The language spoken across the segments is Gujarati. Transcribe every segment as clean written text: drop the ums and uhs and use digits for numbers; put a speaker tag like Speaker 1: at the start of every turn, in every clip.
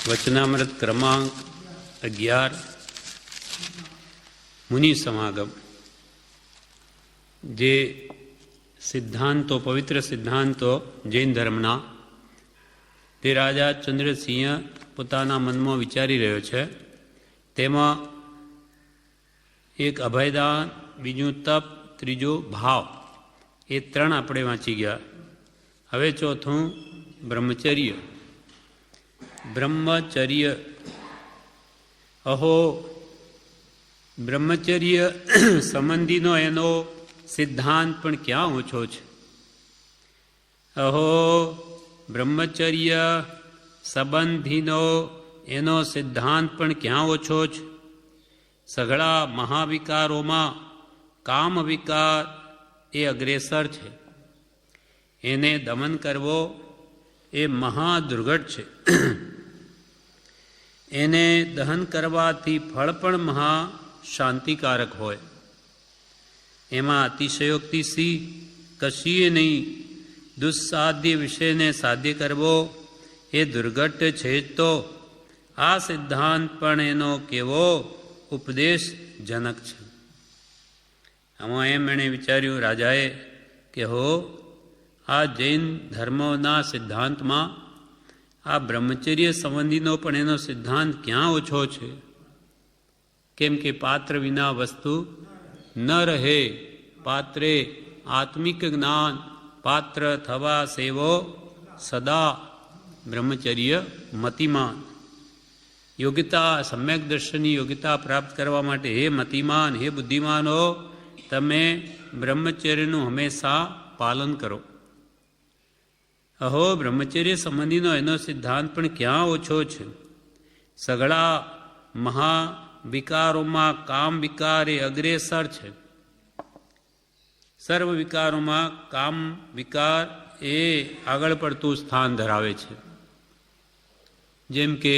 Speaker 1: वचनामृत क्रमांक 11 मुनि समागम। जे सिद्धांतो पवित्र सिद्धांतो जैन धर्मना ते राजा चंद्रसिंह पोताना मनमा विचारी रह्यो छे। तेमां एक अभयदान, बीजू तप, त्रीजो भाव, ये 3 आपणे वांची गया। हवे चौथुं ब्रह्मचर्य। ब्रह्मचर्य अहो ब्रह्मचर्य संबंधीनो एनो सिद्धांत पण क्या ओछो छे। अहो ब्रह्मचर्य संबंधीनो एनो सिद्धांत पण क्या ओछो छे। सगळा महाविकारोमां काम विकार ए अग्रेसर छे। एने दमन करवो ए महादुर्घट छे। एने दहन करवाथी फल पण महा शांतिकारक होय। एमां अतिशयोक्ति सी कशीए नहीं। दुस्साध्य विषय ने साध्य करवो ए दुर्घट छे। तो आ सिद्धांत पण एनो केवो उपदेशजनक छे। आमां एम एणे विचार्युं राजाए के हो आ जैन धर्मना सिद्धांत में आ ब्रह्मचर्य संबंधीनो पण एनो सिद्धांत क्या ओछो छे। केम के पात्र विना वस्तु न रहे। पात्रे आत्मिक ज्ञान पात्र थवा सेवो सदा ब्रह्मचर्य मतिमान। योग्यता सम्यक दर्शनी योग्यता प्राप्त करवा माटे हे मतिमान, हे बुद्धिमान हो, तमे ब्रह्मचर्यनु हमेशा पालन करो। अहो ब्रह्मचर्य संबंधीनो एनो सिद्धांत पण क्या ओछो छे। सगळा महाविकारोमां काम विकार ए अग्रेसर छे। सर्व विकारोमां काम विकार ए आगळ पड़तुं स्थान धरावे छे। जेम के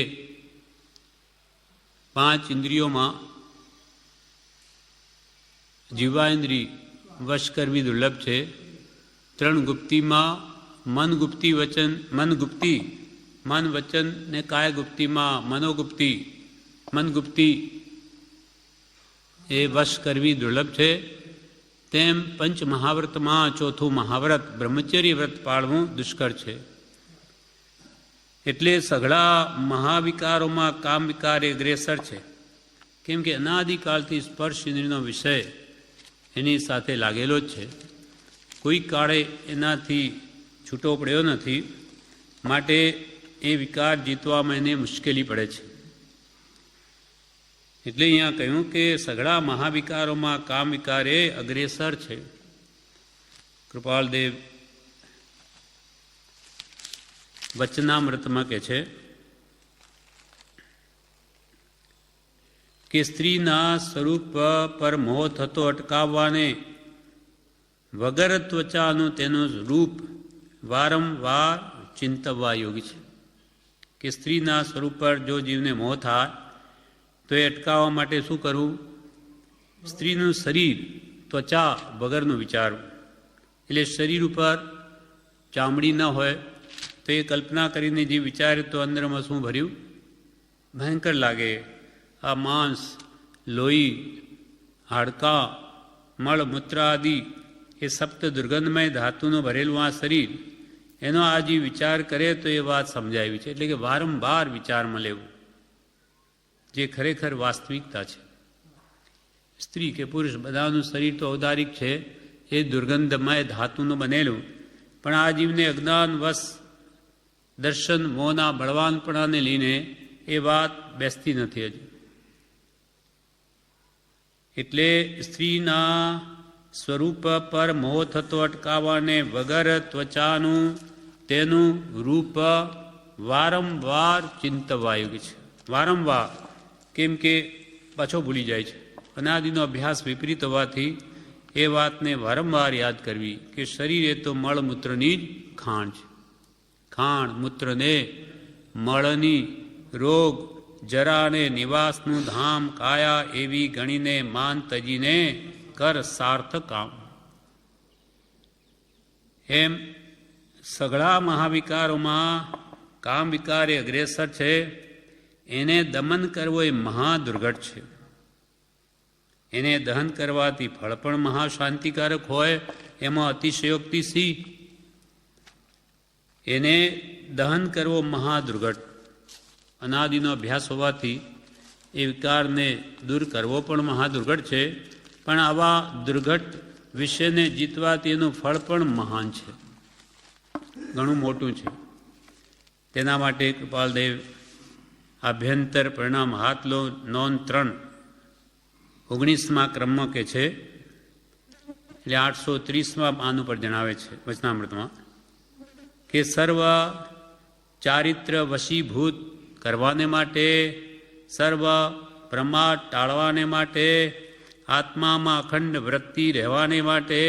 Speaker 1: 5 इंद्रियोमां जीवाइंद्री वश करवी दुर्लभ छे। 3 गुप्ती में मन गुप्ती वचन मन वचन ने काय गुप्ती में मनोगुप्ती मन गुप्ती ए वश करवी दुर्लभ छे। तेम पंच महाव्रत में चौथुं महाव्रत ब्रह्मचर्य व्रत पाळवुं दुष्कर छे। एटले सगळा महाविकारों में काम विकार अग्रेसर छे। केम के अनादिकालथी स्पर्श इंद्रियनो विषय एनी साथे लागेलो ज छे। कोई काळे एनाथी छूटो पड्यो नथी। माटे ए विकार जीतवामां एने मुश्केली पड़े छे। एटले अहींया कह्युं के सगळा महाविकारोमां काम विकार ए अग्रेसर छे। कृपालदेव वचनामृतमां कहे छे कि स्त्रीना स्वरूप पर मोह थतो अटकाववाने वगर त्वचानु तेनु रूप वारंवार चिंतवा योग्य छे। कि स्त्रीना स्वरूप पर जो जीवने मोह थाय तो ए अटकाववा माटे शुं करवुं। स्त्रीनुं शरीर त्वचा वगरनुं विचारवुं। एटले शरीर पर चामड़ी न होय तो ये कल्पना करीने जे विचारे तो अंदरमां शुं भर्युं भयंकर लागे। आ मांस लोही हाड़का मळ मूत्र आदि ये सप्त दुर्गंधमय धातुनो भरेલું आ शरीर एनो आ जी विचार करे तो ये बात समझावी छे। एटले के वारंवार विचार में लेवुं जे खरेखर वास्तविकता छे। स्त्री के पुरुष बधानुं शरीर तो औदारिक छे। ए दुर्गंधमय धातुनो बनेલું पण आ जीवने अज्ञानवश दर्शन मोहना बळवानपणाने लईने ए वात बेसती नथी। हजी एटले स्त्रीना स्वरूप पर मोह थतो अटकाववाने वगर त्वचानु तेनु रूप वारंवार चिंतवा योग्य छे। वारंवार केम के पाछो भूली जाय छे। अनादिनो अभ्यास विपरीत होवाथी ए वातने वारंवार याद करवी कि शरीर ए तो मळमूत्रनी ज खाण छे। खाण मूत्र ने मळनी रोग जरा ने निवासनु धाम काया एवी गणीने मान तजीने कर सार्थ काम। एम सगळा महाविकारों में काम विकार अग्रेसर है। એને દમન કરવો એ મહાદુર્ઘટ છે. એને દહન કરવાથી ફળ પણ મહાશાંતિકારક હોય એમાં અતિશયોક્તિ સી. એને દહન કરવો મહાદુર્ઘટ. અનાદિનો અભ્યાસ હોવાથી એ વિકારને દૂર કરવો પણ મહાદુર્ઘટ છે, પણ આવા દુર્ઘટ વિષયને જીતવાથી એનું ફળ પણ મહાન છે, ઘણું મોટું છે. તેના માટે કૃપાલદેવ આભ્યંતર પરિણામ હાથ લો નોંધ 3 19મા ક્રમમાં કે છે, એટલે 830મા પાન ઉપર જણાવે છે વચનામૃતમાં કે સર્વ ચારિત્ર વશીભૂત કરવાને માટે, સર્વ પ્રમાદ ટાળવાને માટે, આત્મામાં અખંડ વૃત્તિ રહેવાને માટે,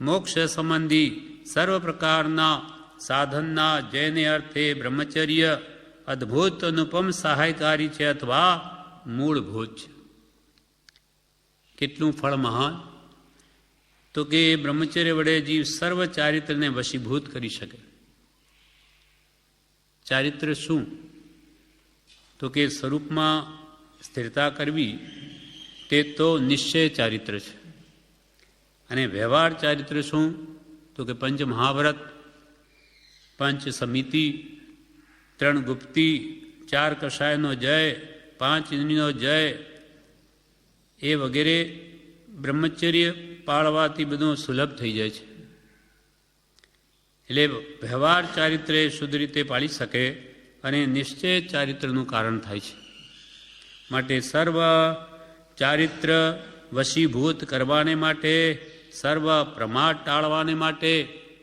Speaker 1: મોક્ષ સંબંધી સર્વ પ્રકારના સાધનના જેને અર્થે બ્રહ્મચર્ય અદ્ભુત અનુપમ સહાયકારી છે અથવા મૂળભૂત છે. કેટલું ફળ મહાન! તો કે બ્રહ્મચર્ય વડે જીવ સર્વ ચારિત્રને વશીભૂત કરી શકે. ચારિત્ર શું? તો કે સ્વરૂપમાં સ્થિરતા કરવી તે તો નિશ્ચય ચારિત્ર છે. અને વ્યવહાર ચારિત્ર શું? તો કે પંચ મહાવ્રત, પંચ સમિતિ, 3 ગુપ્તિ, 4 કષાયનો જય, 5 ઇન્દ્રિયનો જય, એ વગેરે બ્રહ્મચર્ય પાળવાથી બધું સુલભ થઈ જાય છે. એટલે વ્યવહાર ચારિત્ર શુદ્ધ રીતે પાળી શકે અને નિશ્ચય ચારિત્રનું કારણ થાય છે. માટે સર્વ ચારિત્ર વશીભૂત કરવાને માટે, સર્વ પ્રમાદ ટાળવાને માટે,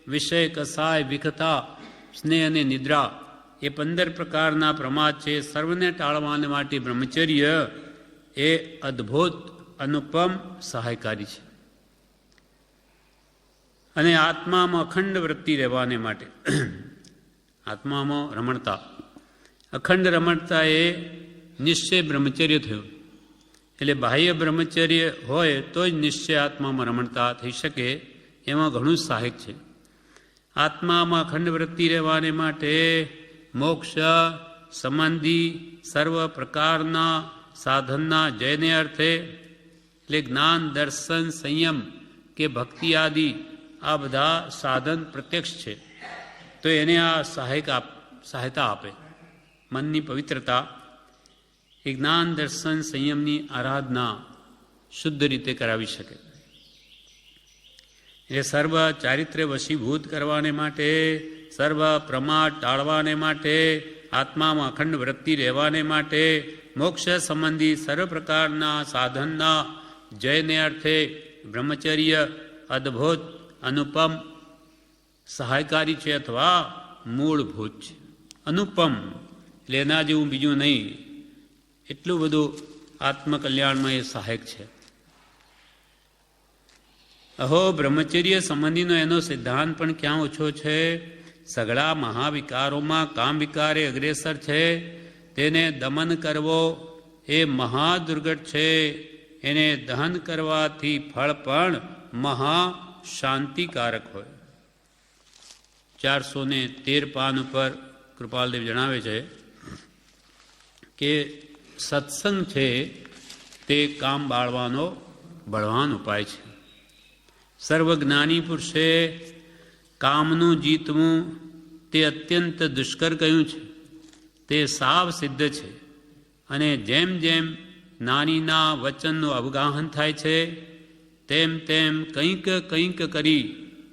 Speaker 1: વિષય કસાય વિખતા સ્નેહ અને નિદ્રા એ 15 પ્રકારના પ્રમાદ છે. સર્વને ટાળવાને માટે બ્રહ્મચર્ય એ અદ્ભુત અનુપમ સહાયકારી છે. અને આત્મામાં અખંડ વૃત્તિ રહેવાને માટે, આત્મામાં રમણતા, અખંડ રમણતા એ નિશ્ચય બ્રહ્મચર્ય થયું. એટલે બાહ્ય બ્રહ્મચર્ય હોય તો જ નિશ્ચય આત્મામાં રમણતા થઈ શકે, એમાં ઘણું સહાયક છે. આત્મામાં અખંડ વૃત્તિ રહેવાને માટે મોક્ષ સંબંધી સર્વ પ્રકારના સાધનના જયને અર્થે, એટલે જ્ઞાન, દર્શન, સંયમ કે ભક્તિ આદિ આ બધા સાધન પ્રત્યક્ષ છે, તો એને આ સહાયતા આપે. મનની પવિત્રતા એ જ્ઞાન, દર્શન, સંયમની આરાધના શુદ્ધ રીતે કરાવી શકે. એટલે સર્વ ચારિત્ર્ય વશીભૂત કરવાને માટે, સર્વ પ્રમાદ ટાળવાને માટે, આત્મામાં અખંડ વૃત્તિ રહેવાને માટે, મોક્ષ સંબંધી સર્વ પ્રકારના સાધનના જયને અર્થે બ્રહ્મચર્ય અદ્ભુત અનુપમ સહાયકારી છે અથવા મૂળભૂત છે. અનુપમ એટલે એના જેવું બીજું નહીં, એટલું બધું આત્મકલ્યાણમાં એ સહાયક છે. અહો બ્રહ્મચર્ય સંબંધીનો એનો સિદ્ધાંત પણ ક્યાં ઓછો છે. સઘળા મહાવિકારોમાં કામ વિકારે અગ્રેસર છે, તેને દમન કરવો એ મહાદુર્ઘટ છે. એને દહન કરવાથી ફળ પણ મહાશાંતિકારક હોય. 413 પાન ઉપર કૃપાલદેવ જણાવે છે કે સત્સંગ છે તે કામ બાળવાનો બળવાન ઉપાય છે. સર્વજ્ઞાની પુરુષે કામનું જીતવું તે અત્યંત દુષ્કર કહ્યું છે. તે સાવ સિદ્ધ છે. અને જેમ જેમ જ્ઞાનીના વચનનું અવગાહન થાય છે, તેમ તેમ કંઈક કંઈક કરી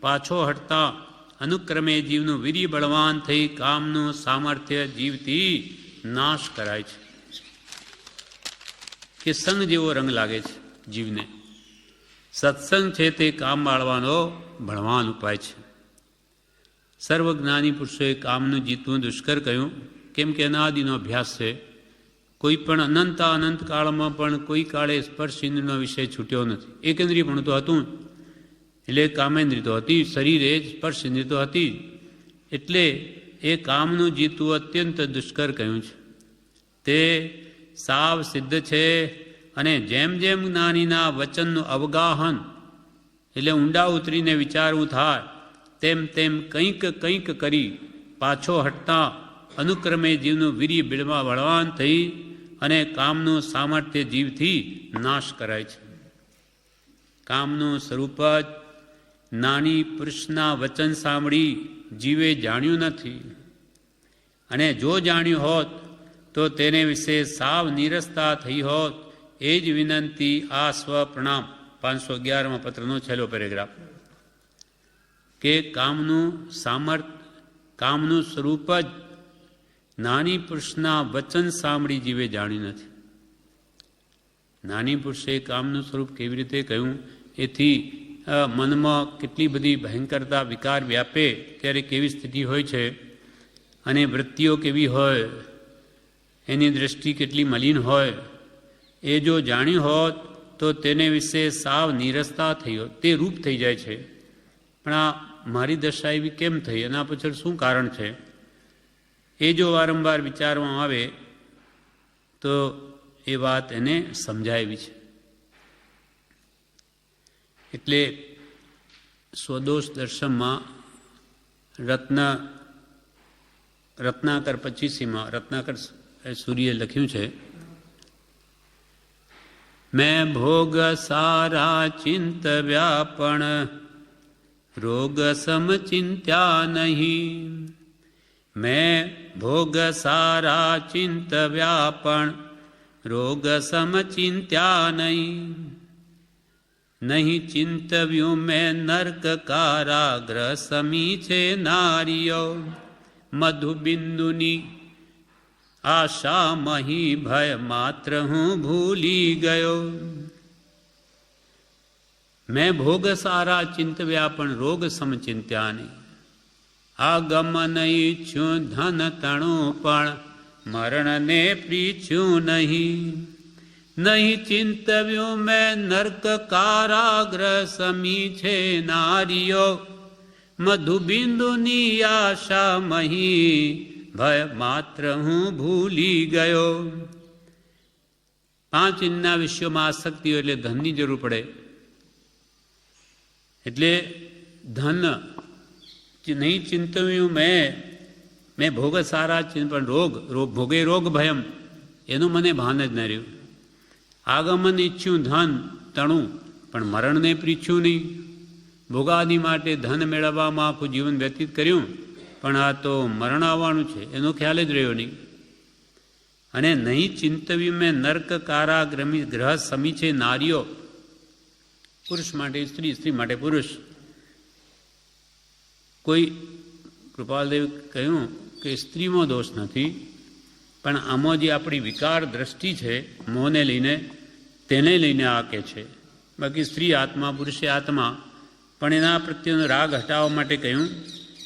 Speaker 1: પાછો હટતા અનુક્રમે જીવનું વીર્ય બળવાન થઈ કામનું સામર્થ્ય જીવથી નાશ કરાય છે. કે સંગ જેવો રંગ લાગે છે જીવને. સત્સંગ છે તે કામ બાળવાનો બળવાન ઉપાય છે. સર્વજ્ઞાની પુરુષોએ કામનું જીતવું દુષ્કર કહ્યું, કેમ કે અનાદિનો અભ્યાસ છે. કોઈ પણ અનંત કાળમાં પણ કોઈ કાળે સ્પર્શ ઇન્દ્રિયનો વિષય છૂટ્યો નથી. એકેન્દ્રિય પણ તો હતું, એટલે કામેન્દ્રિય તો હતી, શરીરે સ્પર્શ ઇન્દ્રિય તો હતી. એટલે એ કામનું જીતવું અત્યંત દુષ્કર કહ્યું છે. તે સાવ સિદ્ધ છે. અને જેમ જેમ જ્ઞાનીના વચનનું અવગાહન એટલે ઊંડા ઉતરીને વિચારવું થાય, તેમ તેમ કંઈક કંઈક કરી પાછો હટતા અનુક્રમે જીવનું વીર્ય બિલમાં બળવાન થઈ અને કામનું સામર્થ્ય જીવથી નાશ કરાય છે. કામનું સ્વરૂપ જ નાની પુરુષના વચન સાંભળી જીવે જાણ્યું નથી, અને જો જાણ્યું હોત તો તેને વિશે સાવ નિરસતા થઈ હોત. એ જ વિનંતી આ સ્વપ્રણામ 511 પત્રનો છેલ્લો પેરેગ્રાફ, કે કામનું સામર્થ્ય, કામનું સ્વરૂપ જ નાની પુરુષના વચન સાંભળી જીવે જાણ્યું નથી. નાની પુરુષે કામનું સ્વરૂપ કેવી રીતે કહ્યું, એથી મનમાં કેટલી બધી ભયંકરતા વિકાર વ્યાપે ત્યારે કેવી સ્થિતિ હોય છે, અને વૃત્તિઓ કેવી હોય, એની દૃષ્ટિ કેટલી મલિન હોય, એ જો જાણ્યું હોત તો તેને વિશે સાવ નિરસતા થઈ હોત. તે રૂપ થઈ જાય છે. પણ આ મારી દશા એવી કેમ થઈ, એના પાછળ શું કારણ છે, એ જો વારંવાર વિચારવામાં આવે તો એ વાત એને સમજાવી છે. એટલે સ્વદોષ દર્શનમાં રત્નાકર 25માં રત્નાકર સૂર્યે લખ્યું છે, મેં ભોગ સારા ચિંતવ્યા પણ રોગ સમચિંત્યા નહીં. મેં ભોગ સારા ચિંતવ્યા પણ રોગ સમચિંત્યા નહીં. નહીં ચિંતવ્યું મેં નર્ક કારાગ્ર સમી છે નારીઓ. મધુબિંદુની આશા મહી ભય માત્ર હું ભૂલી ગયો. મેં ભોગ સારા ચિંતવ્યા પણ રોગ સમચિંત્યા નહીં. આગમ નહીં છું ધન તણું પણ મરણને પ્રીચ્યું નહીં. નહીં ચિંતવ્યું મેં નર્ક કારાગ્ર સમી છે નારીઓ. મધુબિંદુની આશા મહી ભય માત્ર હું ભૂલી ગયો. 5 ઇન્દ્રના વિષયોમાં આસક્તિ હોય એટલે ધનની જરૂર પડે. એટલે ધન નહીં ચિંતવ્યું મેં ભોગ સારા પણ ભોગે રોગ ભયમ, એનું મને ભાન જ ન રહ્યું. આગમન ઈચ્છ્યું ધન તણું પણ મરણને પ્રીચ્યું નહીં. ભોગાદિ માટે ધન મેળવવામાં આખું જીવન વ્યતીત કર્યું, પણ આ તો મરણ આવવાનું છે એનો ખ્યાલ જ રહ્યો નહીં. અને નહીં ચિંતવ્યું મેં નર્ક કારાગ્રહ સમી છે નારીઓ. પુરુષ માટે સ્ત્રી, સ્ત્રી માટે પુરુષ. કોઈ કૃપાલદેવ કહ્યું કે સ્ત્રીમાં દોષ નથી, પણ આમાં જે આપણી વિકાર દ્રષ્ટિ છે મોહને લઈને, તેને લઈને આ કે છે. બાકી સ્ત્રી આત્મા, પુરુષે આત્મા. પણ એના પ્રત્યેનો રાગ હટાવવા માટે કહ્યું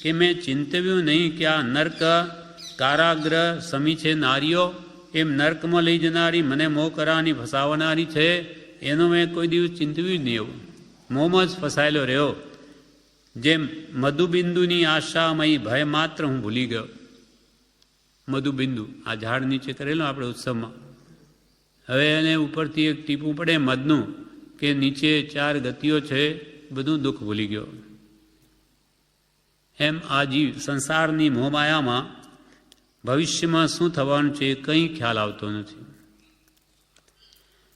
Speaker 1: કે મેં ચિંતવ્યું નહીં કે આ નર્ક કારાગ્રહ સમી છે નારીઓ. એમ નર્કમાં લઈ જનારી, મને મોહ કરાવવાની, ફસાવનારી છે, એનો મેં કોઈ દિવસ ચિંતવ્યું જ નહીં. એવું મોહમાં જ ફસાયેલો રહ્યો. જેમ મધુબિંદુની આશામય ભય માત્ર હું ભૂલી ગયો. મધુબિંદુ આ ઝાડ નીચે કરેલો આપણે ઉત્સવમાં. હવે એને ઉપરથી એક ટીપું પડે મધનું, કે નીચે 4 ગતિઓ છે, બધું દુઃખ ભૂલી ગયો. એમ આ જીવ સંસારની મોહમાયામાં ભવિષ્યમાં શું થવાનું છે કંઈ ખ્યાલ આવતો નથી.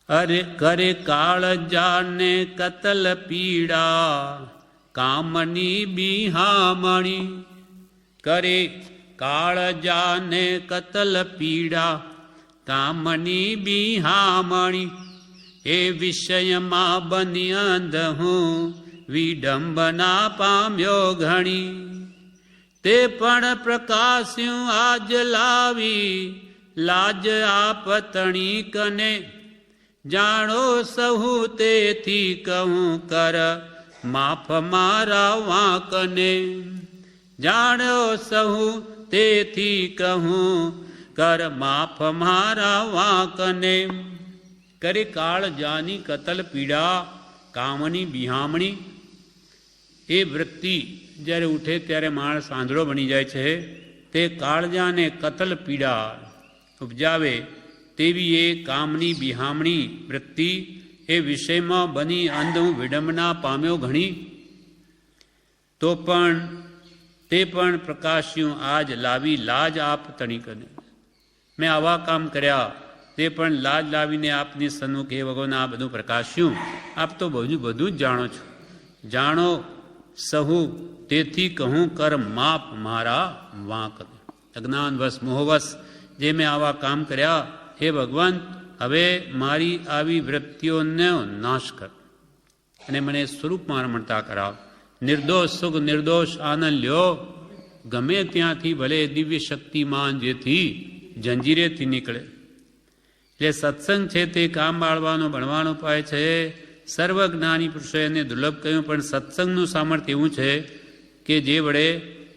Speaker 1: અરે કરે કાળ જાને કતલ પીડા કામની બિહામણી. કરે કાળ જાને કતલ પીડા કામની બિહામણી. એ વિષયમાં બની અંધ હું વિડંબના પામ્યો ઘણી. તે પણ પ્રકાશ્યું આજ લાવી લાજ આપતણી કને. જાણો સહુ તેથી કહું કર માફ મારા વાંકને. જાણો સહુ તેથી કહું કર માફ મારા વાંકને. કરે કાળ જાની કતલ પીડા કામની બિહામણી. એ વૃત્તિ જ્યારે ઉઠે ત્યારે માણસ આંધળો બની જાય છે. તે કાળજાને કતલ પીડા ઉપજાવે તેવી એ કામની બિહામણી વૃત્તિ. એ વિષયમાં બની અંધ હું વિડંબના પામ્યો ઘણી. તો પણ તે પણ પ્રકાશ્યું આજ લાવી લાજ આપ તણીકને. મેં આવા કામ કર્યા તે પણ લાજ લાવીને આપની સન્મુખે ભગવાન આ બધું પ્રકાશ્યું. આપ તો બધું જ જાણો છો. જાણો સહુ તેથી કહું કર માપ મારા વાંક. અજ્ઞાનવશ મોહવશ જે મેં આવા કામ કર્યા, હે ભગવાન હવે મારી આવી વૃત્તિઓનો નાશ કર અને મને સ્વરૂપમાં રમણતા કરાવ. નિર્દોષ સુખ નિર્દોષ આનંદ લ્યો, ગમે ત્યાંથી ભલે દિવ્ય શક્તિમાન જેથી જંજીરેથી નીકળે. એટલે સત્સંગ છે તે કામ બાળવાનો ભણવાનો ઉપાય છે. સર્વ જ્ઞાની પુરુષોએ એને દુર્લભ કહ્યું, પણ સત્સંગનું સામર્થ્ય એવું છે કે જે વડે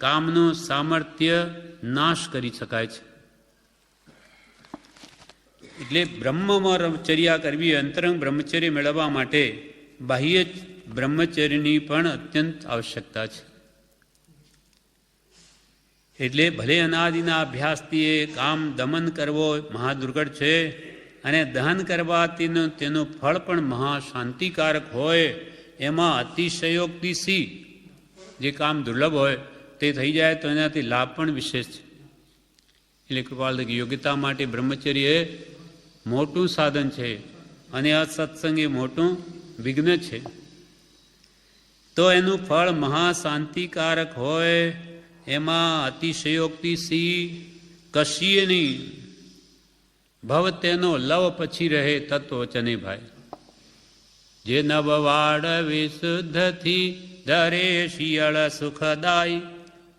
Speaker 1: કામનું સામર્થ્ય નાશ કરી શકાય છે. એટલે બ્રહ્મચર્યા કરવી, અંતરંગ બ્રહ્મચર્ય મેળવવા માટે બાહ્ય બ્રહ્મચર્યની પણ અત્યંત આવશ્યકતા છે. એટલે ભલે અનાદિના અભ્યાસથી એ કામ દમન કરવો મહાદુર્ગઢ છે, અને દહન કરવાથી તેનું ફળ પણ મહાશાંતિકારક હોય. એમાં અતિશયોક્તિથી જે કામ દુર્લભ હોય તે થઈ જાય તો એનાથી લાભ પણ વિશેષ છે. એટલે કૃપાલ યોગ્યતા માટે બ્રહ્મચર્ય એ મોટું સાધન છે અને આ સત્સંગ એ મોટું વિઘ્ન છે. તો એનું ફળ મહાશાંતિકારક હોય. એમાં અતિશયોક્તિથી કશીએ નહીં. ભવ તેનો લવ પછી રહે તત્વચને ભાઈ. જે નવવાડ વિશુદ્ધથી ધરે શિયળ સુખદાય,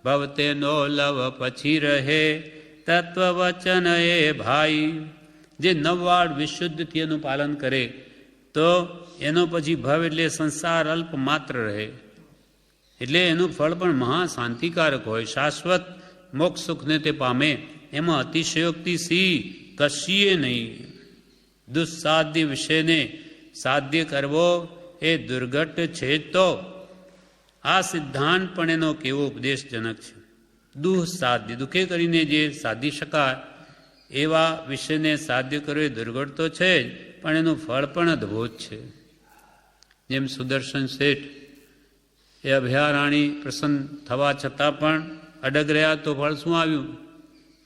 Speaker 1: ભવ તેનો લવ પછી રહે તત્વવચન એ ભાઈ. જે નવવાડ વિશુદ્ધથી એનું પાલન કરે તો એનો પછી ભવ એટલે સંસાર અલ્પ માત્ર રહે. એટલે એનું ફળ પણ મહાશાંતિકારક હોય, શાશ્વત મોક્ષ સુખને તે પામે. એમાં અતિશયોક્તિથી કશીએ નહીં. દુસ્સાધ્ય વિષયને સાધ્ય કરવો એ દુર્ઘટ છે. તો આ સિદ્ધાંત પણ એનો કેવો ઉપદેશજનક છે. દુઃસાધ્ય દુઃખે કરીને જે સાધી શકાય એવા વિષયને સાધ્ય કરવો એ દુર્ઘટ તો છે જ, પણ એનું ફળ પણ અદ્ભુત છે. જેમ સુદર્શન શેઠ એ અભયારાણી પ્રસન્ન થવા છતાં પણ અડગ રહ્યા તો ફળ શું આવ્યું?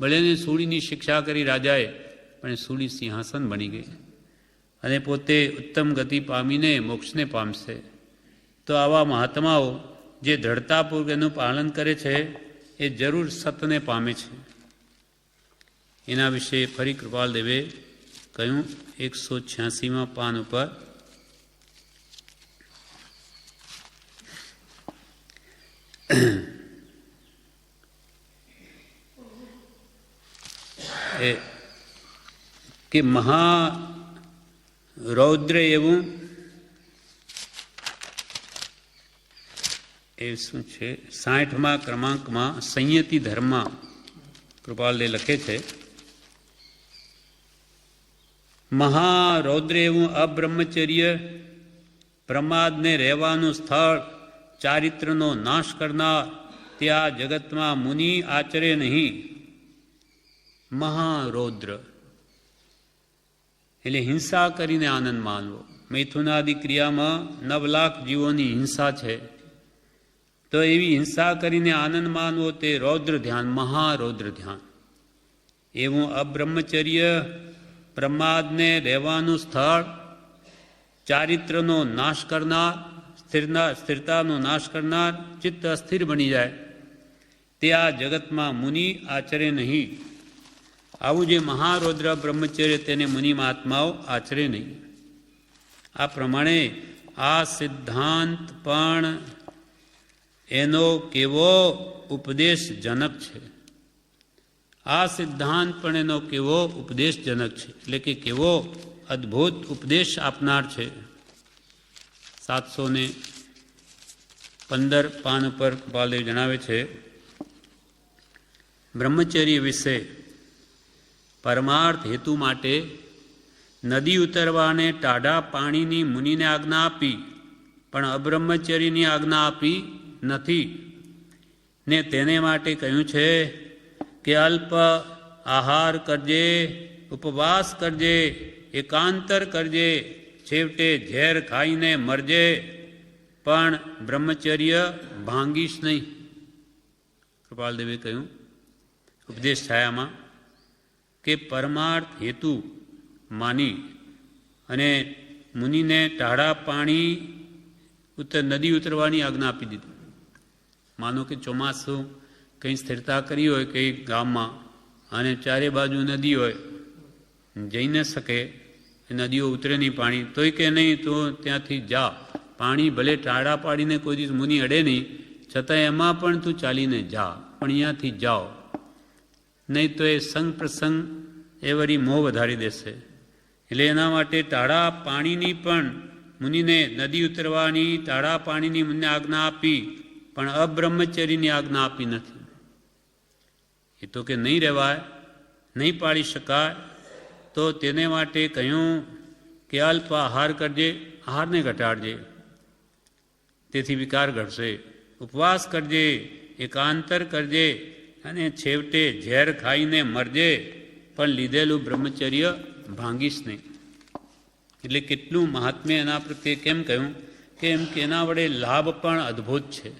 Speaker 1: ભલેને સૂડીની શિક્ષા કરી રાજાએ, પણ સૂડી સિંહાસન બની ગઈ અને પોતે ઉત્તમ ગતિ પામીને મોક્ષને પામશે. તો આવા મહાત્માઓ જે દ્રઢતાપૂર્વક એનું પાલન કરે છે એ જરૂર સતને પામે છે. એના વિશે ફરી કૃપાલ દેવે કહ્યું 186માં પાન ઉપર, કે મહારૌદ્ર એવું એ શું છે 60મા ક્રમાંકમાં સંયતિ ધર્મ કૃપાલદે લખે છે, મહારૌદ્ર એવું અબ્રહ્મચર્ય, પ્રમાદને રહેવાનું સ્થળ, ચારિત્રનો નાશ કરનાર, ત્યાં જગતમાં મુનિ આચરે નહીં. મહારૌદ્ર એટલે હિંસા કરીને આનંદ માનવો. મૈથુનાદિ ક્રિયામાં 9 લાખ જીવોની હિંસા છે. તો એવી હિંસા કરીને આનંદ માનવો તે રૌદ્ર ધ્યાન, મહારૌદ્ર ધ્યાન. એવું અબ્રહ્મચર્ય, પ્રમાદને રહેવાનું સ્થળ, ચારિત્રનો નાશ કરનાર, સ્થિરતાનો નાશ કરનાર, ચિત્ત અસ્થિર બની જાય, તે આ જગતમાં મુનિ આચરે નહીં. આવું જે મહારૌદ્ર બ્રહ્મચર્ય તેને મુનિ મહાત્માઓ આચરે નહીં. આ પ્રમાણે આ સિદ્ધાંત પણ એનો કેવો ઉપદેશજનક છે. આ સિદ્ધાંત પણ એનો કેવો ઉપદેશજનક છે, એટલે કે કેવો અદ્ભુત ઉપદેશ આપનાર છે. 715 પાન ઉપર કૃપાલદેવ જણાવે છે, બ્રહ્મચર્ય વિશે પરમાર્થ હેતુ માટે નદી ઉતરવાને ટાઢા પાણીની મુનિને આજ્ઞા આપી, પણ અબ્રહ્મચર્યની આજ્ઞા આપી નથી. ને તેને માટે કહ્યું છે કે અલ્પ આહાર કરજે, ઉપવાસ કરજે, એકાંતર કરજે, છેવટે ઝેર ખાઈને મરજે, પણ બ્રહ્મચર્ય ભાંગીશ નહીં. કૃપાલદેવે કહ્યું ઉપદેશ છાયામાં કે પરમાર્થ હેતુ માની અને મુનિને ટાઢા પાણી નદી ઉતરવાની આજ્ઞા આપી દીધી. માનો કે ચોમાસું કંઈ સ્થિરતા કરી હોય કંઈ ગામમાં અને ચારે બાજુ નદી હોય, જઈ ન શકે, નદીઓ ઉતરે નહીં પાણી, તોય કે નહીં તો ત્યાંથી જા, પાણી ભલે ટાઢા પાડીને કોઈ દિવસ મુનિ અડે નહીં, છતાં એમાં પણ તું ચાલીને જા, પણ અહીંયાથી જાઓ, નહીં તો એ સંગ પ્રસંગ એ વળી મોહ વધારી દેશે. એટલે એના માટે ટાઢા પાણીની પણ મુનિને નદી ઉતરવાની ટાઢા પાણીની મુનિને આજ્ઞા આપી, પણ અબ્રહ્મચર્યની આજ્ઞા આપી નથી. એ તો કે નહીં રહેવાય, નહીં પાળી શકાય, તો તેને માટે કહ્યું કે અલ્પ આહાર કરજે, આહારને ઘટાડજે, તેથી વિકાર ઘટશે. ઉપવાસ કરજે, એકાંતર કરજે, અને છેવટે ઝેર ખાઈને મરજે, પણ લીધેલું બ્રહ્મચર્ય ભાંગીશ નહીં. એટલે કેટલું મહાત્મ્ય એના પ્રત્યે કેમ કહ્યું કે એમ કે એના વડે લાભ પણ અદ્ભુત છે.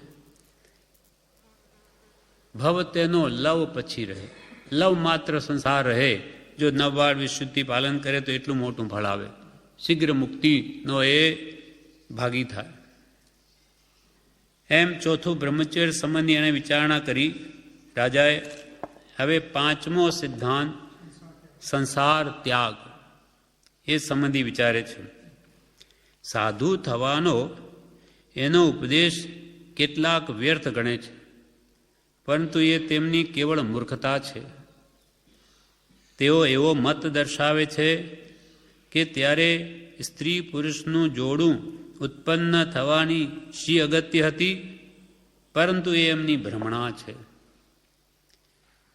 Speaker 1: ભવ તેનો લવ પછી રહે, લવ માત્ર સંસાર રહે. જો નવવાડ વિશુદ્ધિ પાલન કરે તો એટલું મોટું ફળ આવે, શીઘ્ર મુક્તિનો એ ભાગી થાય. એમ ચોથું બ્રહ્મચર્ય સંબંધી એણે વિચારણા કરી રાજાએ. હવે પાંચમો સિદ્ધાંત સંસાર ત્યાગ એ સંબંધી વિચારે છે. સાધુ થવાનો એનો ઉપદેશ કેટલાક વ્યર્થ ગણે છે, પરંતુ એ તેમની કેવળ મૂર્ખતા છે. તેઓ એવો મત દર્શાવે છે કે ત્યારે સ્ત્રી પુરુષનું જોડું ઉત્પન્ન થવાની શી અગત્ય હતી, પરંતુ એ એમની ભ્રમણા છે.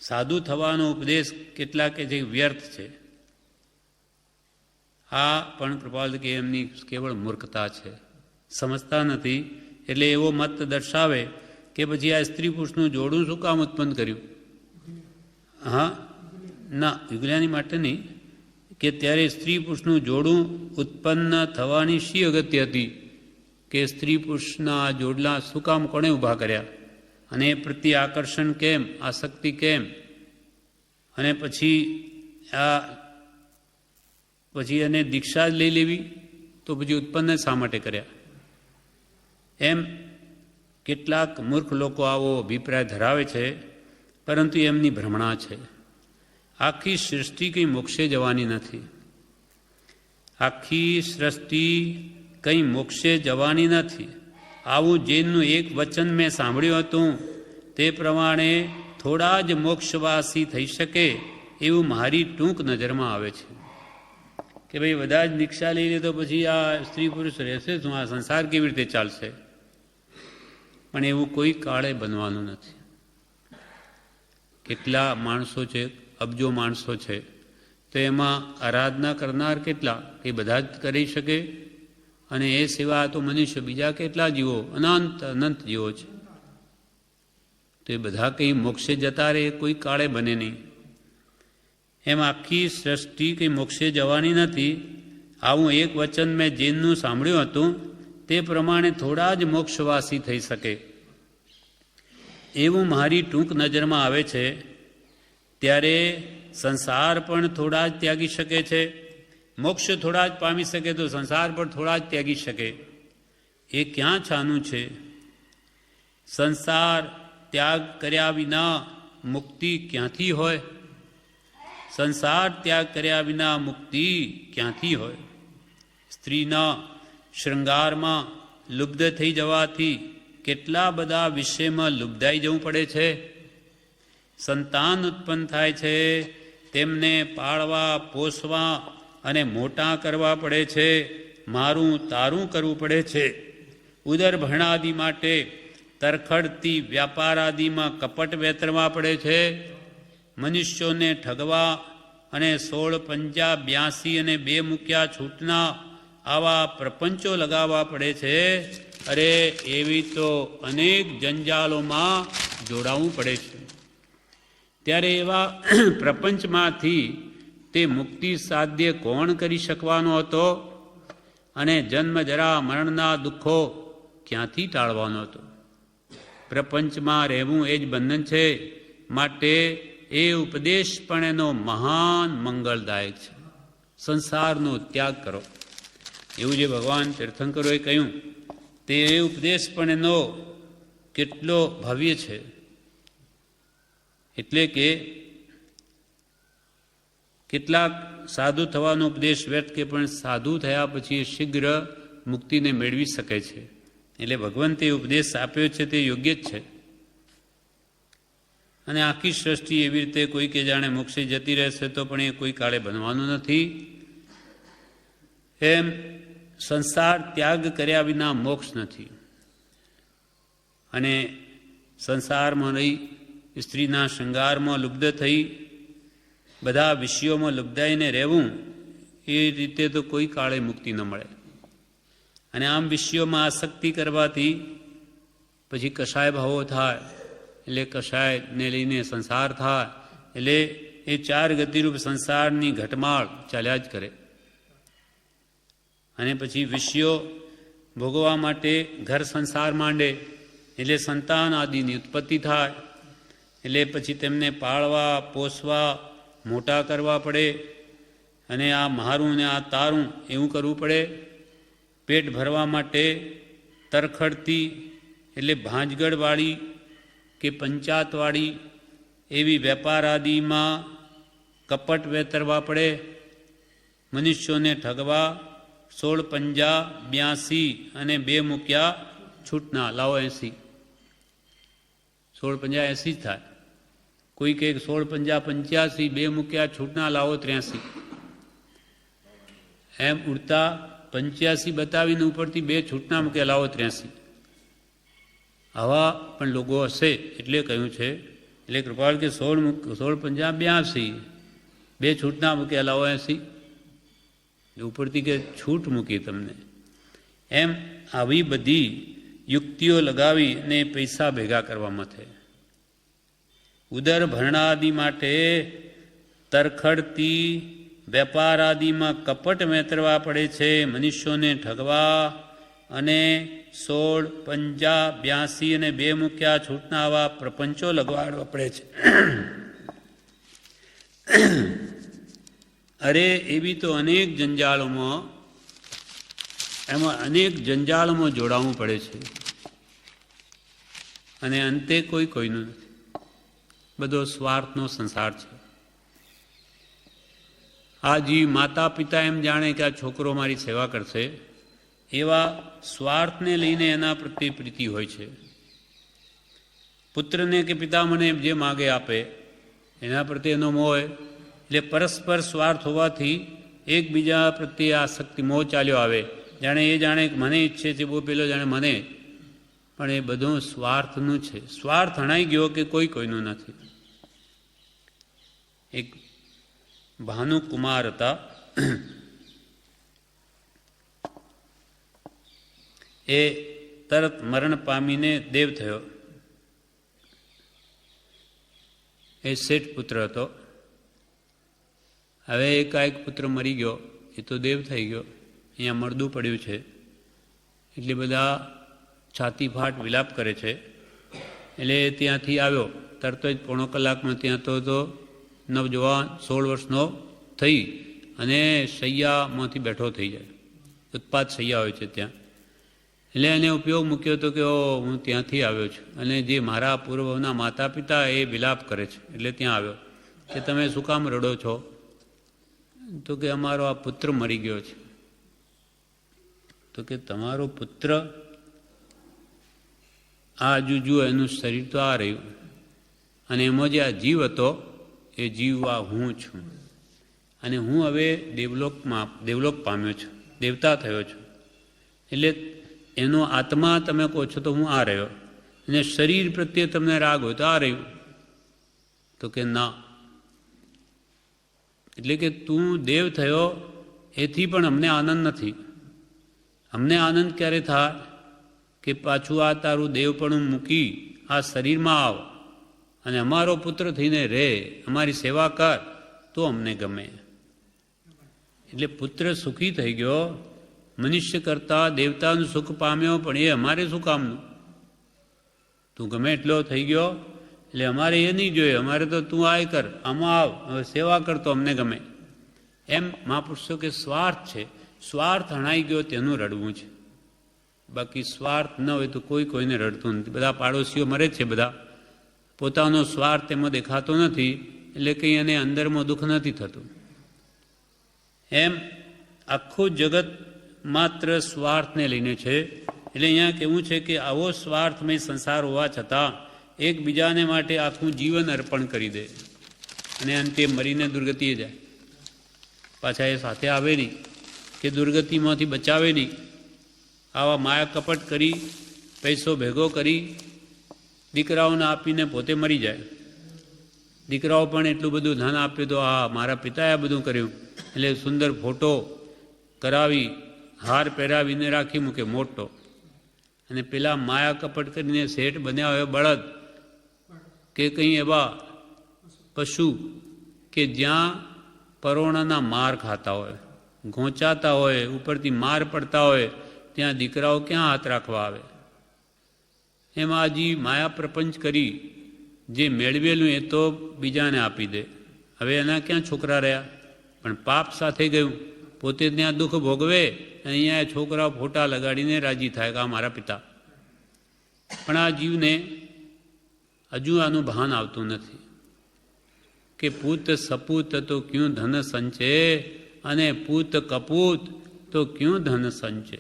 Speaker 1: સાધુ થવાનો ઉપદેશ કેટલાકે જે વ્યર્થ છે, આ પણ કૃપાલ કે એમની કેવળ મૂર્ખતા છે, સમજતા નથી. એટલે એવો મત દર્શાવે કે પછી આ સ્ત્રી પુરુષનું જોડું શું કામ ઉત્પન્ન કર્યું? હા ના, યુગલાની માટે નહીં, કે ત્યારે સ્ત્રી પુરુષનું જોડું ઉત્પન્ન થવાની શી અગત્ય હતી, કે સ્ત્રી પુરુષના જોડલા શું કામ કોણે ઊભા કર્યા, અને એ પ્રત્યે આકર્ષણ કેમ, આસક્તિ કેમ, અને પછી એને દીક્ષા જ લઈ લેવી, તો પછી ઉત્પન્ન શા માટે કર્યા? એમ કેટલાક મૂર્ખ લોકો આવો અભિપ્રાય ધરાવે છે, પરંતુ એમની ભ્રમણા છે. આખી સૃષ્ટિ કંઈ મોક્ષે જવાની નથી, આખી સૃષ્ટિ કંઈ મોક્ષે જવાની નથી. આવું જૈનનું એક વચન મેં સાંભળ્યું હતું, તે પ્રમાણે થોડા જ મોક્ષવાસી થઈ શકે એવું મારી ટૂંક નજરમાં આવે છે. કે ભાઈ બધા જ દીક્ષા લઈ લે તો પછી આ સ્ત્રી પુરુષ રહેશે શું, આ સંસાર કેવી રીતે ચાલશે? પણ એવું કોઈ કાળે બનવાનું નથી. કેટલા માણસો છે, અબજો માણસો છે, તો એમાં આરાધના કરનાર કેટલા? એ બધા જ કરી શકે, અને એ સિવાય તો મનુષ્ય બીજા કેટલા જીવો, અનંત જીવો છે, તો એ બધા કંઈ મોક્ષે જતા રહે, કોઈ કાળે બને નહીં. એમ આખી સૃષ્ટિ કંઈ મોક્ષે જવાની નથી. આવું એક વચન મેં જૈનનું સાંભળ્યું હતું, તે પ્રમાણે થોડા જ મોક્ષવાસી થઈ શકે એવું મારી ટૂંક નજરમાં આવે છે. ત્યારે સંસાર પણ થોડા જ ત્યાગી શકે છે, મોક્ષ થોડા જ પામી શકે તો સંસાર પણ થોડા જ ત્યાગી શકે. એ ક્યાં છાનું છે? સંસાર ત્યાગ કર્યા વિના મુક્તિ ક્યાંથી હોય? સંસાર ત્યાગ કર્યા વિના મુક્તિ ક્યાંથી હોય? સ્ત્રીના શૃંગારમાં લુબ્ધ થઈ જવાથી કેટલા બધા વિષયમાં લુબ્ધાઈ જવું પડે છે. સંતાન ઉત્પન્ન થાય છે, તેમને પાળવા, પોષવા અને મોટા કરવા પડે છે, મારું તારું કરવું પડે છે. ઉદર ભરણાદિ માટે તરખડતી વ્યાપાર આદિમાં કપટ વેતરવા પડે છે. મનુષ્યોને ઠગવા અને 16 પંજા 82 અને 2 મૂક્યા છૂટના આવા પ્રપંચો લગાવવા પડે છે. અરે એવી તો અનેક જંજાલોમાં જોડાવું પડે છે. ત્યારે એવા પ્રપંચમાંથી તે મુક્તિ સાધ્ય કોણ કરી શકવાનો હતો? અને જન્મ જરા મરણના દુઃખો ક્યાંથી ટાળવાનો હતો? પ્રપંચમાં રહેવું એ જ બંધન છે. માટે એ ઉપદેશ પણ એનો મહાન મંગળદાયક છે. સંસારનો ત્યાગ કરો, એવું જે ભગવાન તીર્થંકરોએ કહ્યું તે ઉપદેશ પણ એનો કેટલો ભવ્ય છે. એટલે કે કેટલાક સાધુ થવાનો ઉપદેશ વ્યર્થ કે પણ સાધુ થયા પછી શીઘ્ર મુક્તિને મેળવી શકે છે. એટલે ભગવંતે ઉપદેશ આપ્યો છે તે યોગ્ય જ છે. અને આખી સૃષ્ટિ એવી રીતે કોઈ કે જાણે મોક્ષે જતી રહેશે તો પણ એ કોઈ કાળે બનવાનું નથી. એમ સંસાર ત્યાગ કર્યા વિના મોક્ષ નથી. અને સંસારમાં રહી સ્ત્રીના શૃંગારમાં લુબ્ધ થઈ બધા વિષયોમાં લુબ્ધાઈને રહેવું એ રીતે તો કોઈ કાળે મુક્તિ ન મળે. અને આમ વિષયોમાં આસક્તિ કરવાથી પછી કષાય ભાવો થાય, એટલે કષાયને લઈને સંસાર થાય, એટલે એ ચાર ગતિરૂપ સંસારની ઘટમાળ ચાલ્યા જ કરે. અને પછી વિષયો ભોગવવા માટે ઘર સંસાર માંડે, એટલે સંતાન આદિની ઉત્પત્તિ થાય. એટલે પછી તેમને પાળવા, પોષવા, મોટા કરવા પડે. અને આ મારું ને આ તારું એવું કરવું પડે. પેટ ભરવા માટે તરખડતી એટલે ભાંજગડવાળી કે પંચાતવાળી એવી વેપાર આદિમાં કપટ વેતરવા પડે. મનુષ્યોને ઠગવા 16 પંજા 82 અને 2 મૂક્યા છૂટના લાવો 80. 16 પંજા 80 જ થાય. કોઈ કે 16 પંજા 85, 2 મૂક્યા છૂટના લાવો 83. એમ ઉડતા 85 બતાવીને ઉપરથી 2 છૂટના મૂક્યા લાવો 83. આવા પણ લોકો હશે એટલે કહ્યું છે. એટલે કૃપાળ કે 16 પંજા 82, 2 છૂટના મૂક્યા લાવો 80. ઉપરથી કે છૂટ મૂકી તમને. એમ આવી બધી યુક્તિઓ લગાવી અને પૈસા ભેગા કરવામાં થાય. ઉદર ભરણાદિ માટે તરખડતી વેપાર આદિમાં કપટ વેતરવા પડે છે. મનુષ્યોને ઠગવા અને 16 પંજા 82 અને 2 મૂક્યા છૂટના આવા પ્રપંચો લગાડવા પડે છે. અરે એવી તો અનેક જંજાળોમાં જોડાવવું પડે છે. અને અંતે કોઈનું નથી. બધો સ્વાર્થનો સંસાર છે. આ જીવ માતા પિતા એમ જાણે કે આ છોકરો મારી સેવા કરશે, એવા સ્વાર્થને લઈને એના પ્રત્યે પ્રીતિ હોય છે. પુત્રને કે પિતા મને જે માગે આપે એના પ્રત્યે એનો મોહ હોય. એટલે પરસ્પર સ્વાર્થ હોવાથી એકબીજા પ્રત્યે આસક્તિ મોહ ચાલ્યો આવે. જાણે કે મને ઈચ્છે છે, બહુ પેલો જાણે મને. પણ એ બધું સ્વાર્થનું છે. સ્વાર્થ હણાઈ ગયો કે કોઈનું નથી. એક ભાનુકુમાર હતા. એ તરત મરણ પામીને દેવ થયો. એ શેઠ પુત્ર હતો. હવે એકાએક પુત્ર મરી ગયો, એ તો દેવ થઈ ગયો. અહીંયા મળદું પડ્યું છે એટલે બધા છાતી ફાટ વિલાપ કરે છે. એટલે ત્યાંથી આવ્યો તરત જ પોણો કલાકમાં ત્યાં તો નવજવાન 16 વર્ષનો થઈ અને શૈયામાંથી બેઠો થઈ જાય. ઉત્પાદ શૈયા હોય છે ત્યાં. એટલે એને ઉપયોગ મૂક્યો હતો કે હું ત્યાંથી આવ્યો છું અને જે મારા પૂર્વના માતા પિતા એ વિલાપ કરે છે એટલે ત્યાં આવ્યો. કે તમે શું કામ રડો છો? તો કે અમારો આ પુત્ર મરી ગયો છે. તો કે તમારો પુત્ર? આ જુજુ એનું શરીર તો આ રહ્યું અને એમાં જે આ જીવ હતો એ જીવ આ હું છું. અને હું હવે દેવલોક પામ્યો છું, દેવતા થયો છું. એટલે એનો આત્મા તમે કહો છો તો હું આ રહ્યો, અને શરીર પ્રત્યે તમને રાગ હોય તો આ રહ્યું. તો કે ના, એટલે કે તું દેવ થયો એથી પણ અમને આનંદ નથી. અમને આનંદ ક્યારે થાય કે પાછું આ તારું દેવપણું મૂકી આ શરીરમાં આવ અને અમારો પુત્ર થઈને રહે, અમારી સેવા કર, તો અમને ગમે. એટલે પુત્ર સુખી થઈ ગયો, મનુષ્ય કરતાં દેવતાનું સુખ પામ્યો, પણ એ અમારે શું કામનું? તો તું ગમે એટલો થઈ ગયો, એટલે અમારે એ નહીં જોઈએ, અમારે તો તું આ કર, આમાં આવ, હવે સેવા કર તો અમને ગમે. એમ મહાપુરુષો કે સ્વાર્થ છે, સ્વાર્થ હણાઈ ગયો તેનું રડવું છે. બાકી સ્વાર્થ ન હોય તો કોઈ કોઈને રડતું નથી. બધા પાડોશીઓ મરે છે, બધા પોતાનો સ્વાર્થ એમાં દેખાતો નથી, એટલે કંઈ એને અંદરમાં દુઃખ નથી થતું. એમ આખું જગત માત્ર સ્વાર્થને લઈને છે. એટલે અહીંયા કહેવું છે કે આવો સ્વાર્થમય સંસાર હોવા છતાં એકબીજાને માટે આખું જીવન અર્પણ કરી દે અને અંતે મરીને દુર્ગતિએ જાય. પાછા એ સાથે આવે નહીં કે દુર્ગતિમાંથી બચાવે નહીં. આવા માયા કપટ કરી, પૈસો ભેગો કરી દીકરાઓને આપીને પોતે મરી જાય. દીકરાઓ પણ એટલું બધું ધન આપ્યું તો આ મારા પિતાએ આ બધું કર્યું, એટલે સુંદર ફોટો કરાવી, હાર પહેરાવીને રાખી મૂકે મોટો. અને પેલા માયા કપટ કરીને શેઠ બન્યા હોય બળદ કે કંઈ એવા પશુ કે જ્યાં પરોણાના માર ખાતા હોય, ઘોંચાતા હોય, ઉપરથી માર પડતા હોય, ત્યાં દીકરાઓ ક્યાં હાથ રાખવા આવે? એમાં હજી માયા પ્રપંચ કરી જે મેળવેલું એ તો બીજાને આપી દે. હવે એના ક્યાં છોકરા રહ્યા? પણ પાપ સાથે ગયું, પોતે ત્યાં દુઃખ ભોગવે, અહીંયા છોકરાઓ ફોટા લગાડીને રાજી થાય કે આ મારા પિતા. પણ આ જીવને હજુ આનું ભાન આવતું નથી કે પૂત સપૂત તો ક્યું ધન સંચે અને પૂત કપૂત તો ક્યું ધન સંચે.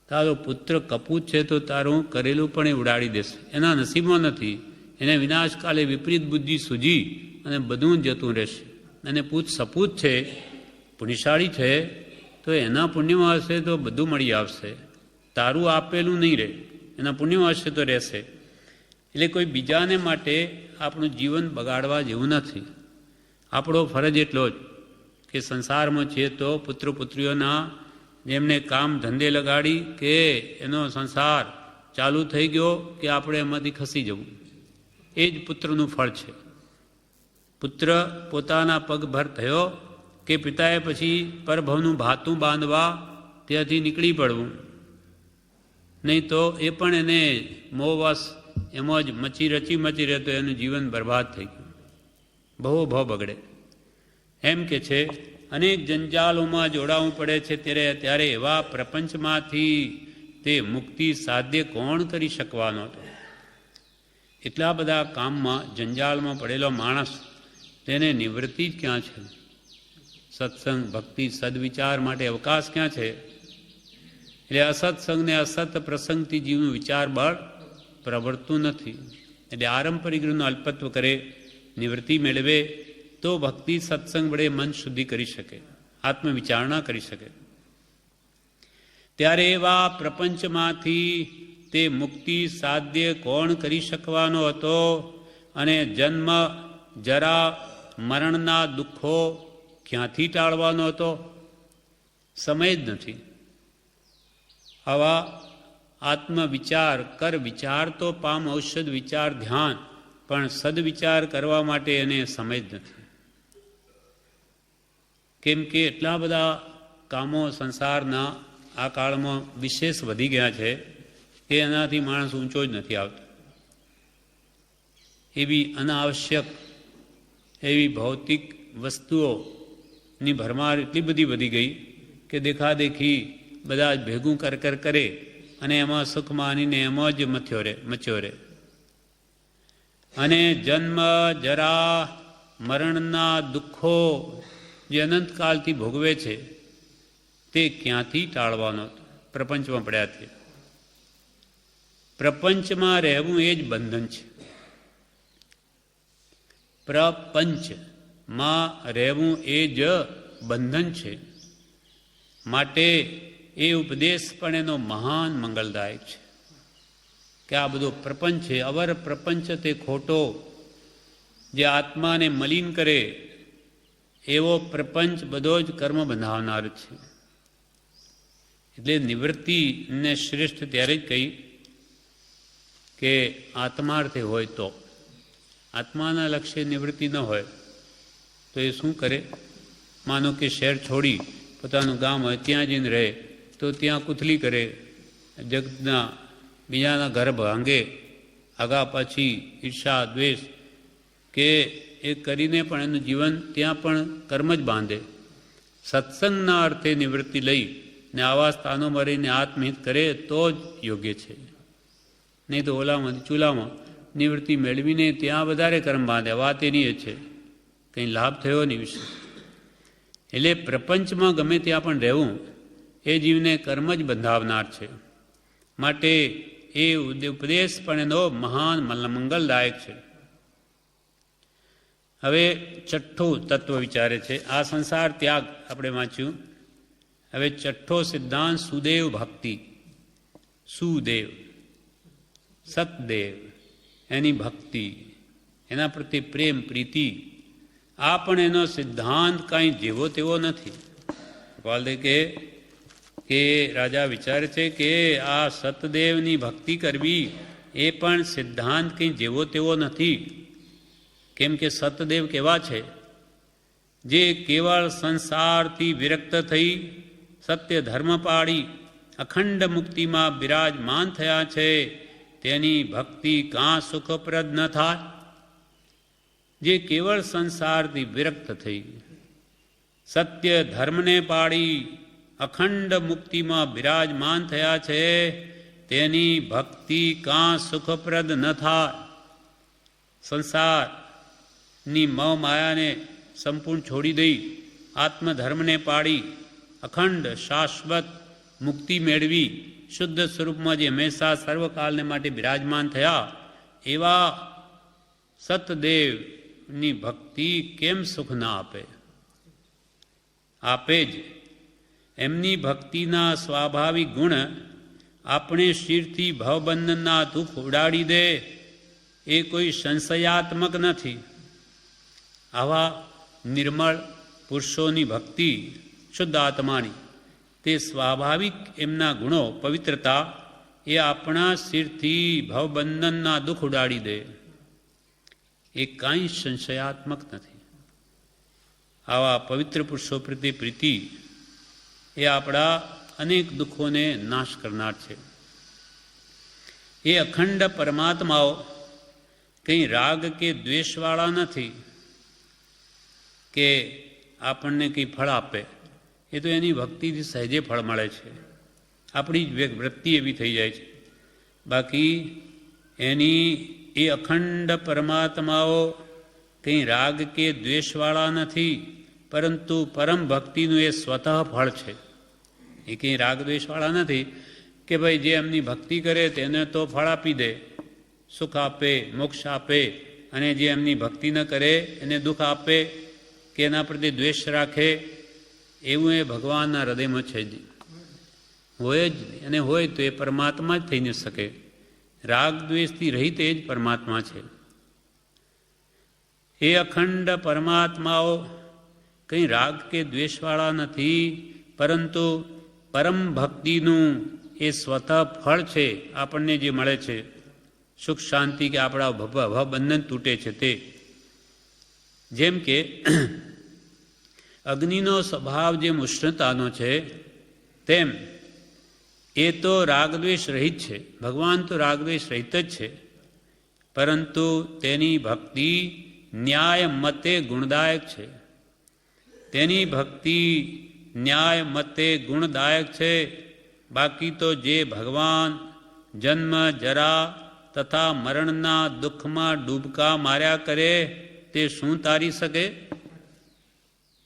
Speaker 1: તારો પુત્ર કપૂત છે તો તારું કરેલું પણ એ ઉડાડી દેશે, એના નસીબમાં નથી. એને વિનાશકાલે વિપરીત બુદ્ધિ સૂજી અને બધું જતું રહેશે. અને પૂત સપૂત છે, પુણ્યશાળી છે, તો એના પુણ્યમાં હશે તો બધું મળી આવશે. તારું આપેલું નહીં રહે, એના પુણ્યમાં હશે તો રહેશે. એટલે કોઈ બીજાને માટે આપણું જીવન બગાડવા જેવું નથી. આપણો ફરજ એટલો જ કે સંસારમાં છીએ તો પુત્ર પુત્રીઓના જેમને કામ ધંધે લગાડી કે એનો સંસાર ચાલુ થઈ ગયો કે આપણે એમાંથી ખસી જવું, એ જ પુત્રનું ફળ છે. પુત્ર પોતાના પગભર થયો કે પિતાએ પછી પરભવનું ભાતું બાંધવા ત્યાંથી નીકળી પડવું. નહીં તો એ પણ એને મોહવશ એમાં જ મચી રહે તો એનું જીવન બરબાદ થઈ ગયું, બહુ ભાવ બગડે. એમ કે છે અનેક જંજાલોમાં જોડાવું પડે છે ત્યારે એવા પ્રપંચમાંથી તે મુક્તિ સાધ્ય કોણ કરી શકવાનો હતો? એટલા બધા કામમાં જંજાળમાં પડેલો માણસ, તેને નિવૃત્તિ જ ક્યાં છે? સત્સંગ, ભક્તિ, સદવિચાર માટે અવકાશ ક્યાં છે? એટલે અસત્સંગને અસત પ્રસંગથી જીવનું વિચાર બળ પ્રવર્તું નથી. એટલે આરંપરિક ગૃહનું અલ્પત્વ કરે, નિવૃત્તિ મેળવે તો ભક્તિ સત્સંગ વડે મન શુદ્ધિ કરી શકે, આત્મવિચારણા કરી શકે. ત્યારે એવા પ્રપંચમાંથી તે મુક્તિ સાધ્ય કોણ કરી શકવાનો હતો? અને જન્મ જરા મરણના દુઃખો ક્યાંથી ટાળવાનો હતો? સમય જ નથી. આવા આત્મવિચાર કર, વિચાર તો પામ ઔષધ વિચાર ધ્યાન, પણ સદવિચાર કરવા માટે એને સમય જ નથી. કેમ કે એટલા બધા કામો સંસારના આ કાળમાં વિશેષ વધી ગયા છે કે એનાથી માણસ ઊંચો જ નથી આવતો. એવી અનાવશ્યક એવી ભૌતિક વસ્તુઓની ભરમાર એટલી બધી વધી ગઈ કે દેખાદેખી બધા જ ભેગું કરે અને એમાં સુખ માનીને એમાં જ મચ્યો રહે. અને જન્મ જરા મરણના દુઃખો જે અનંતકાલથી ભોગવે છે તે ક્યાંથી ટાળવાનો? પ્રપંચમાં પડ્યા છે. પ્રપંચમાં રહેવું એ જ બંધન છે. પ્રપંચમાં રહેવું એ જ બંધન છે. માટે એ ઉપદેશ પણ એનો મહાન મંગલદાયક છે કે આ બધો પ્રપંચ છે, અવર પ્રપંચ તે ખોટો, જે આત્માને મલિન કરે એવો પ્રપંચ બધો જ કર્મ બંધાવનાર છે. એટલે નિવૃત્તિને શ્રેષ્ઠ ત્યારે જ કહી કે આત્માર્થે હોય તો. આત્માના લક્ષ્ય નિવૃત્તિ ન હોય તો એ શું કરે? માનો કે શહેર છોડી પોતાનું ગામ હોય ત્યાં જઈને રહે તો ત્યાં કુથલી કરે, જગતના બીજાના ઘર ભાંગે આગા પાછી ઈર્ષા દ્વેષ કે એ કરીને પણ એનું જીવન ત્યાં પણ કર્મ જ બાંધે. સત્સંગના અર્થે નિવૃત્તિ લઈ ને આવા સ્થાનોમાં રહીને આત્મહિત કરે તો જ યોગ્ય છે. નહીં તો ઓલામાં ચૂલામાં નિવૃત્તિ મેળવીને ત્યાં વધારે કર્મ બાંધે. વાત એની એ છે, કંઈ લાભ થયો નહીં વિશે. એટલે પ્રપંચમાં ગમે ત્યાં પણ રહેવું એ જીવને કર્મ જ બંધાવનાર છે. માટે એ ઉપદેશ પણ એનો મહાન મંગલદાયક છે. હવે છઠ્ઠું તત્વ વિચારે છે. આ સંસાર ત્યાગ આપણે વાંચ્યું. હવે છઠ્ઠો સિદ્ધાંત સુદેવ ભક્તિ. સુદેવ સતદેવ એની ભક્તિ, એના પ્રત્યે પ્રેમ પ્રીતિ, આ પણ એનો સિદ્ધાંત કાંઈ જેવો તેવો નથી. ગોપાલદે કે રાજા વિચારે છે કે આ સતદેવની ભક્તિ કરવી એ પણ સિદ્ધાંત કંઈ જેવો તેવો નથી. કેમ કે સતદેવ કેવા છે? જે કેવળ સંસારથી વિરક્ત થઈ સત્ય ધર્મ પાળી અખંડ મુક્તિમાં બિરાજમાન થયા છે, તેની ભક્તિ કાં સુખપ્રદ ન થાય? જે કેવળ સંસારથી વિરક્ત થઈ સત્ય ધર્મને પાળી અખંડ મુક્તિમાં બિરાજમાન થયા છે, તેની ભક્તિ કાં સુખપ્રદ ન થાય? સંસારની મોહ માયાને સંપૂર્ણ છોડી દઈ આત્મધર્મને પાડી અખંડ શાશ્વત મુક્તિ મેળવી શુદ્ધ સ્વરૂપમાં જે હંમેશા સર્વકાલને માટે બિરાજમાન થયા એવા સતદેવની ભક્તિ કેમ સુખ ના આપે? આપે જ. એમની ભક્તિના સ્વાભાવિક ગુણ આપણે શિરથી ભવબંધનના દુઃખ ઉડાડી દે એ કોઈ સંશયાત્મક નથી. આવા નિર્મળ પુરુષોની ભક્તિ શુદ્ધ આત્માની, તે સ્વાભાવિક એમના ગુણો પવિત્રતા એ આપણા શિરથી ભવબંધનના દુઃખ ઉડાડી દે એ કાંઈ સંશયાત્મક નથી. આવા પવિત્ર પુરુષો પ્રત્યે પ્રીતિ એ આપણા અનેક દુઃખોને નાશ કરનાર છે. એ અખંડ પરમાત્માઓ કંઈ રાગ કે દ્વેષવાળા નથી કે આપણને કંઈ ફળ આપે. એ તો એની ભક્તિથી સહેજે ફળ મળે છે. આપણી જ વૃત્તિ એવી થઈ જાય છે. બાકી એની એ અખંડ પરમાત્માઓ કંઈ રાગ કે દ્વેષવાળા નથી, પરંતુ પરમ ભક્તિનું એ સ્વતઃ ફળ છે. એ કંઈ રાગ દ્વેષવાળા નથી કે ભાઈ જે એમની ભક્તિ કરે તેને તો ફળ આપી દે, સુખ આપે, મોક્ષ આપે, અને જે એમની ભક્તિ ન કરે એને દુઃખ આપે કે એના પ્રત્યે દ્વેષ રાખે, એવું એ ભગવાનના હૃદયમાં છે જ હોય જ. અને હોય તો એ પરમાત્મા જ થઈ ન શકે. રાગ દ્વેષથી રહિત એ જ પરમાત્મા છે. એ અખંડ પરમાત્માઓ કંઈ રાગ કે દ્વેષવાળા નથી, પરંતુ પરમ ભક્તિનું એ સ્વતઃ ફળ છે. આપણને જે મળે છે સુખ શાંતિ કે આપણા ભવબંધન તૂટે છે તે. જેમ કે અગ્નિનો સ્વભાવ જેમ ઉષ્ણતાનો છે તેમ એ તો રાગદ્વેષ રહિત છે. ભગવાન તો રાગદ્વેષ રહિત જ છે, પરંતુ તેની ભક્તિ ન્યાય મતે ગુણદાયક છે. તેની ભક્તિ ન્યાય મતે ગુણદાયક છે. બાકી તો જે ભગવાન જન્મ જરા તથા મરણના દુઃખમાં ડૂબકા માર્યા કરે તે શું તારી શકે?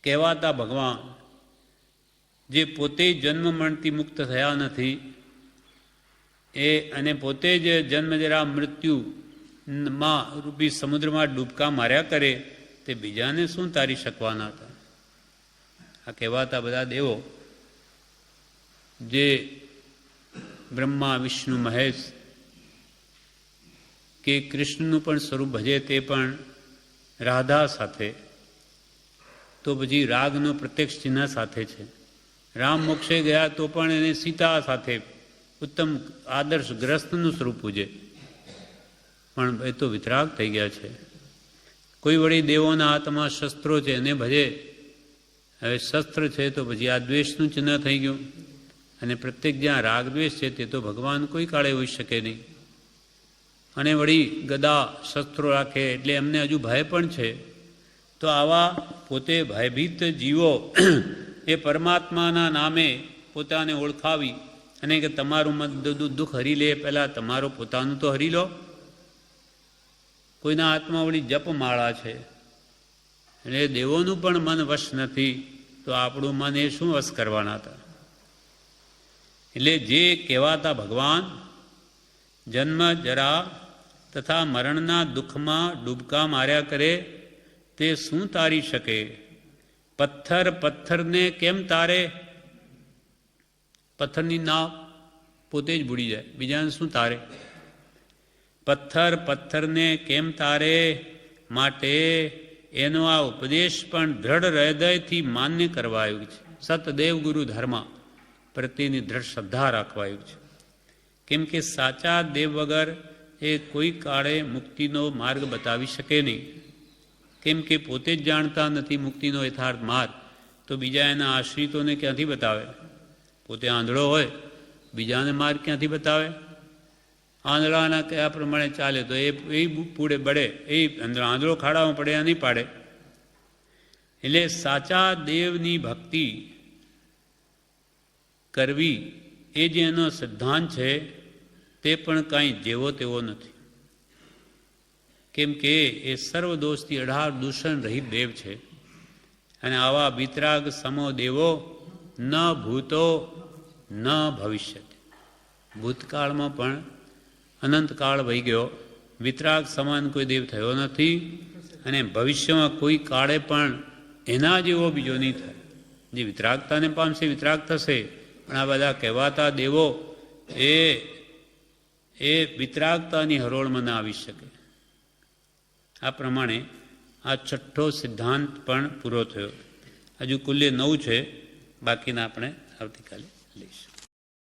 Speaker 1: કહેવાતા ભગવાન જે પોતે જન્મ મરણથી મુક્ત થયા નથી એ અને પોતે જ જન્મજરા મૃત્યુમાં રૂપી સમુદ્રમાં ડૂબકા માર્યા કરે તે બીજાને શું તારી શકવાના હતા? આ કહેવાતા બધા દેવો જે બ્રહ્મા વિષ્ણુ મહેશ કે કૃષ્ણનું પણ સ્વરૂપ ભજે તે પણ રાધા સાથે, તો પછી રાગનો પ્રત્યક્ષ ચિહ્ન સાથે છે. રામ મોક્ષે ગયા તો પણ એને સીતા સાથે ઉત્તમ આદર્શ ગ્રસ્તનું સ્વરૂપ પૂજે, પણ એ તો વિતરાગ થઈ ગયા છે. કોઈ વળી દેવોના હાથમાં શસ્ત્રો છે એને ભજે. હવે શસ્ત્ર છે તો પછી આ દ્વેષનું ચિહ્ન થઈ ગયું, અને પ્રત્યેક જ્યાં રાગ દ્વેષ છે તે તો ભગવાન કોઈ કાળે હોઈ શકે નહીં. અને વળી ગદા શસ્ત્રો રાખે એટલે એમને હજુ ભય પણ છે. તો આવા પોતે ભયભીત જીવો એ પરમાત્માના નામે પોતાને ઓળખાવી અને કે તમારું દુઃખ હરી લે, પહેલાં તમારું પોતાનું તો હરી લો. કોઈના હાથમાં વળી જપમાળા છે એટલે દેવોનું પણ મન વશ નથી, તો આપણું મન એ શું વશ કરવાના હતા? એટલે જે કહેવાતા ભગવાન જન્મ જરા તથા મરણના દુઃખમાં ડૂબકા માર્યા કરે તે શું તારી શકે? પથ્થર પથ્થરને કેમ તારે? પથ્થરની નાવ પોતે જ બુડી જાય, બીજાને શું તારે? પથ્થર પથ્થરને કેમ તારે? માટે એનો આ ઉપદેશ પણ દ્રઢ હૃદયથી માન્ય કરવા આવ્યું છે. સતદેવ ગુરુ ધર્મ પ્રત્યેની દ્રઢ શ્રદ્ધા રાખવા આવ્યું છે. કેમ કે સાચા દેવ વગર એ કોઈ કાળે મુક્તિનો માર્ગ બતાવી શકે નહીં. કેમ કે પોતે જ જાણતા નથી મુક્તિનો યથાર્થ માર્ગ, તો બીજા એના આશ્રિતોને ક્યાંથી બતાવે? પોતે આંધળો હોય બીજાને માર્ગ ક્યાંથી બતાવે? આંધળાના કયા પ્રમાણે ચાલે તો એ પૂડે બળે, એ આંધળો ખાડામાં પડ્યા નહીં પાડે. એટલે સાચા દેવની ભક્તિ કરવી એ જે એનો સિદ્ધાંત છે તે પણ કાંઈ જેવો તેવો નથી. કેમ કે એ સર્વદોષથી અઢાર દૂષણ રહિત દેવ છે. અને આવા વિતરાગ સમો દેવો ન ભૂતો ન ભવિષ્યત. ભૂતકાળમાં પણ અનંતકાળ વહી ગયો, વિતરાગ સમાન કોઈ દેવ થયો નથી, અને ભવિષ્યમાં કોઈ કાળે પણ એના જેવો બીજો નહીં થાય. જે વિતરાગતાને પામશે વિતરાગ થશે, પણ આ બધા કહેવાતા દેવો એ વિતરાગતાની હરોળમાં ના આવી શકે. આ પ્રમાણે આ છઠ્ઠો સિદ્ધાંત પણ પૂરો થયો. હજુ કુલ્લે 9 છે, બાકીના આપણે આવતીકાલે લઈશું.